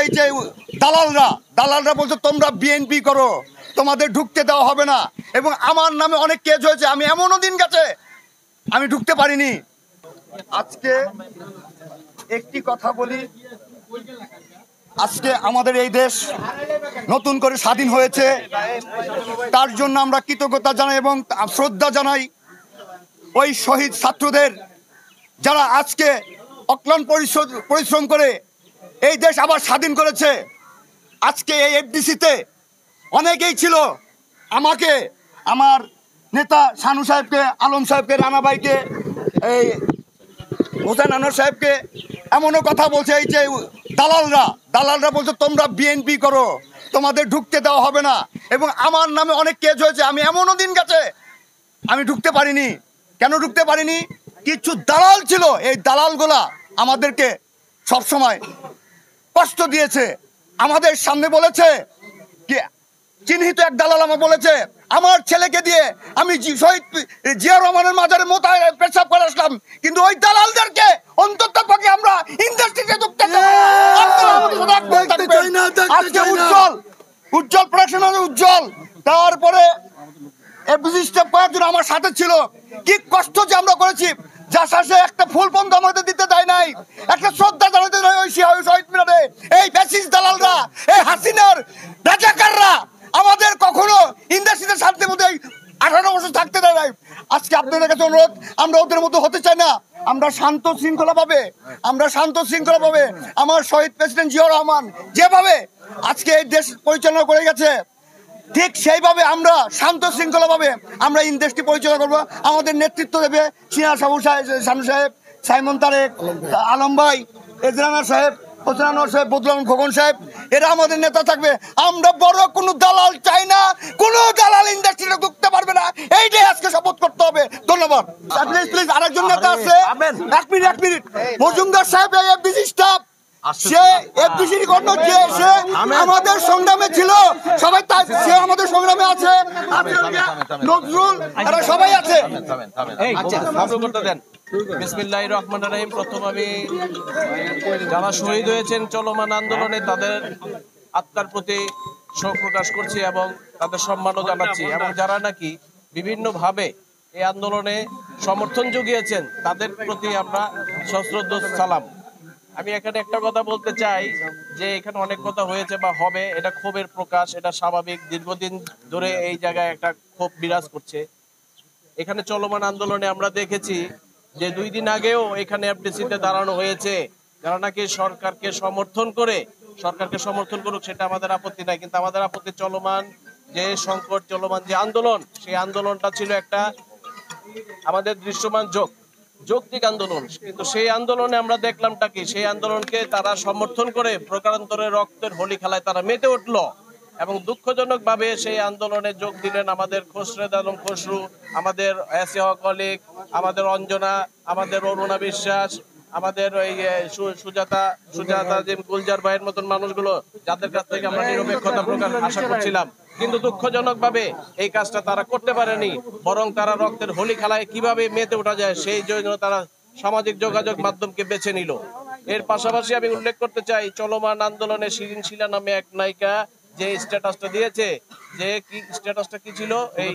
এই যে দালালরা বলছে তোমরা বিএনপি করো, তোমাদের ঢুকতে দেওয়া হবে না, এবং আমার নামে অনেক কেস হয়েছে। আমি এমনও দিন গেছে আমি ঢুকতে পারিনি। আজকে একটি কথা বলি, আজকে আমাদের এই দেশ নতুন করে স্বাধীন হয়েছে, তার জন্য আমরা কৃতজ্ঞতা জানাই এবং শ্রদ্ধা জানাই ওই শহীদ ছাত্রদের, যারা আজকে অক্লান্ত পরিশ্রম করে এই দেশ আবার স্বাধীন করেছে। আজকে এই এফডিসিতে অনেকেই ছিল, আমাকে, আমার নেতা শানু সাহেবকে, আলম সাহেবকে, রানা ভাইকে, এই হোসেন আনোয়ার সাহেবকে এমনও কথা বলছে, এই যে দালালরা বলছে তোমরা বিএনপি করো, তোমাদের ঢুকতে দেওয়া হবে না, এবং আমার নামে অনেক কেস হয়েছে। আমি এমনও দিন গেছে আমি ঢুকতে পারিনি। কেন ঢুকতে পারিনি? কিছু দালাল ছিল, এই দালালগুলা আমাদেরকে সবসময় কষ্ট দিয়েছে। আমাদের সামনে বলেছে কি, চিহ্নিত এক দালাল আমার বলেছে আমার ছেলেকে দিয়ে আমি শহীদ জিয়া রহমানের মাজারে মোতায় পেশাব করে আসলাম, কিন্তু ওই দালালদেরকে অন্তত পক্ষে আমরা ইন্ডাস্ট্রিতে ঢুকতে আজকে উজ্জ্বল প্রোডাকশন, উজ্জ্বল, তারপরে কয়েকজন আমার সাথে ছিল। কি কষ্ট যে আমরা করেছি, যা শেষে একটা ফুল বন্ধ আমাদের দিতে দেয় নাই, একটা শ্রদ্ধা জানাতে দেয় ওই শহীদ মিনারে। এই ফ্যাসিস্ট দালালরা, এই হাসিনার রাজাকাররা আমাদের কখনো ইন্ডাস্ট্রিতে শান্তির মধ্যে 18 বছর থাকতে দেয় নাই। আজকে আপনাদের কাছে অনুরোধ, আমরা ওদের মতো হতে চাই না। আমরা শান্ত শৃঙ্খলা ভাবে আমার শহীদ প্রেসিডেন্ট জিয়াউর রহমান যেভাবে আজকে এই দেশ পরিচালনা করে গেছে, ঠিক সেইভাবে আমরা শান্ত শৃঙ্খলা ভাবে আমরা ইন্ডাস্ট্রি পরিচালনা করবো। আমাদের নেতৃত্ব দেবে শানু সাহেব, সাইমন তারেক, আলম ভাই, এজরানা সাহেব, হোসেন আনোয়ার সাহেব, বদরুল খোকন সাহেব, এরা আমাদের নেতা থাকবে। আমরা বড় কোনো দালাল চাই না, কোনো দালাল ইন্ডাস্ট্রিতে ঢুকতে পারবে না, এইটাই আজকে শপথ করতে হবে। ধন্যবাদ। প্লিজ আরেকজন নেতা আছে, এক মিনিট, মজুমদার সাহেব, এই এফডিসি স্টাফ, সে এফডিসির কর্ণ, সে আমাদের সংগ্রামে ছিল, সবাই সে আমাদের সংগ্রামে আছে, নজরুল, এরা সবাই আছে। বিসমিল্লাহির রহমানির রহিম। প্রথম আমি যারা শহীদ হয়েছেন চলমান আন্দোলনে তাদের আত্মার প্রতি শোক প্রকাশ করছি এবং তাদের সম্মানও জানাচ্ছি, এবং যারা নাকি বিভিন্নভাবে এই আন্দোলনে সমর্থন জুগিয়েছেন তাদের প্রতি আমরা সশ্রদ্ধ সালাম। আমি এখানে একটা কথা বলতে চাই যে এখানে অনেক কথা হয়েছে বা হবে, এটা ক্ষোভের প্রকাশ, এটা স্বাভাবিক। দীর্ঘদিন ধরে এই জায়গায় একটা ক্ষোভ বিরাজ করছে। এখানে চলমান আন্দোলনে আমরা দেখেছি যে 2 দিন আগেও এখানে এফডিসিতে দাঁড়ানো হয়েছে, যারা নাকি সরকারকে সমর্থন করুক, সেটা আমাদের আপত্তি নাই, কিন্তু আমাদের আপত্তি চলমান যে সংকট, চলমান যে আন্দোলন, সেই আন্দোলনটা ছিল একটা আমাদের দৃশ্যমান যৌক্তিক আন্দোলন। কিন্তু সেই আন্দোলনে আমরা দেখলামটা কি, সেই আন্দোলনকে তারা সমর্থন করে প্রকারান্তরে রক্তের হোলি খেলায় তারা মেতে উঠল, এবং দুঃখজনক ভাবে সেই আন্দোলনে যোগ দিলেন আমাদের খসরুল আলম খসরু, আমাদের এসিয়া কলিগ, আমাদের অঞ্জনা, আমাদের অরুণা বিশ্বাস, আমাদের ওই সুজাতা গুলজার ভাইয়ের মতন মানুষগুলো, যাদের কাছ থেকে আমরা নিরপেক্ষতা প্রকাশ আশা করছিলাম। কিন্তু দুঃখজনক ভাবে এই কাজটা তারা করতে পারেনি, বরং তারা রক্তের হোলি খেলায় কিভাবে মেতে ওঠা যায় সেই জন্য তারা সামাজিক যোগাযোগ মাধ্যমকে বেছে নিল। এর পাশাপাশি আমি উল্লেখ করতে চাই, চলমান আন্দোলনে শিরিন শিলা নামে এক নায়িকা যে স্ট্যাটাসটা দিয়েছে, যে কি স্ট্যাটাসটা কি ছিল, এই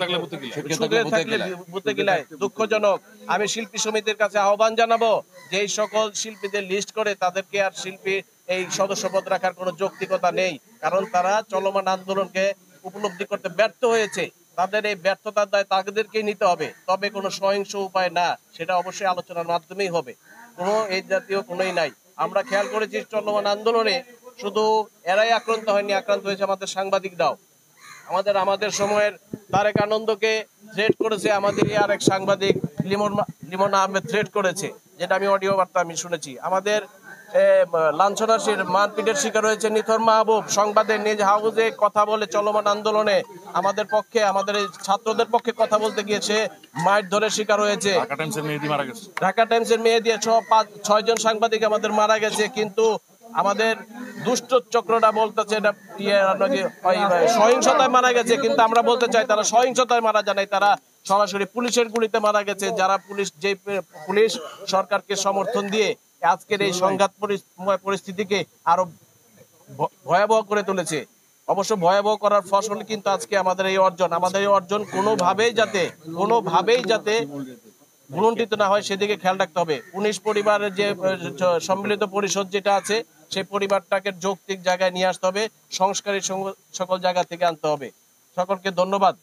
দুঃখজনক। আমি শিল্পী সমিতির কাছে আহ্বান জানাবো যে এই সকল শিল্পীদের লিস্ট করে তাদেরকে আর শিল্পী এই সদস্যপদ রাখার কোনো যৌক্তিকতা নেই, কারণ তারা চলমান আন্দোলনকে উপলব্ধি করতে ব্যর্থ হয়েছে। তাদের এই ব্যর্থতার দায় তাদেরকেই নিতে হবে, তবে কোনো সহিংস উপায় না, সেটা অবশ্যই আলোচনার মাধ্যমেই হবে, কোনো এই জাতীয় কোনোই নাই। আমরা খেয়াল করেছি চলমান আন্দোলনে শুধু এরাই আক্রান্ত হয়নি, আক্রান্ত হয়েছে আমাদের সাংবাদিকরাও। আমাদের সময়ের তারেক আনন্দকে থ্রেট করেছে আমাদের আরেক সাংবাদিক লিমন আহমেদ থ্রেট করেছে, যেটা আমি অডিও বার্তা আমি শুনেছি। আমাদের লাঞ্ছনার মারপিটের শিকার হয়েছে নিথর মাহবুব, সংবাদের নিজ হাউসে কথা বলে চলমান আন্দোলনে আমাদের পক্ষে, আমাদের ছাত্রদের পক্ষে কথা বলতে গিয়ে সে মাইট ধরে শিকার হয়েছে। ঢাকা টাইমসের মেয়ে দিয়ে 6 জন সাংবাদিক আমাদের মারা গেছে। কিন্তু আমাদের দুষ্ট চক্রটা বলতেছে এটা সহিংসতায় মারা গেছে, কিন্তু আমরা বলতে চাই তারা সহিংসতায় মারা যায় নাই, তারা সরাসরি পুলিশের গুলিতে মারা গেছে। যারা পুলিশ সরকারকে সমর্থন দিয়ে আজকের এই সংঘাত পরিস্থিতিকে আরো ভয়াবহ করে তুলেছে। অবশ্য ভয়াবহ করার ফসল কিন্তু আজকে আমাদের এই অর্জন কোনোভাবেই যাতে ভুলুণ্ঠিত না হয় সেদিকে খেয়াল রাখতে হবে। 19 পরিবারের যে সম্মিলিত পরিষদ যেটা আছে সেই পরিবারটাকে যৌক্তিক জায়গায় নিয়ে আসতে হবে, সংস্কারী সকল জায়গা থেকে আনতে হবে। সকলকে ধন্যবাদ।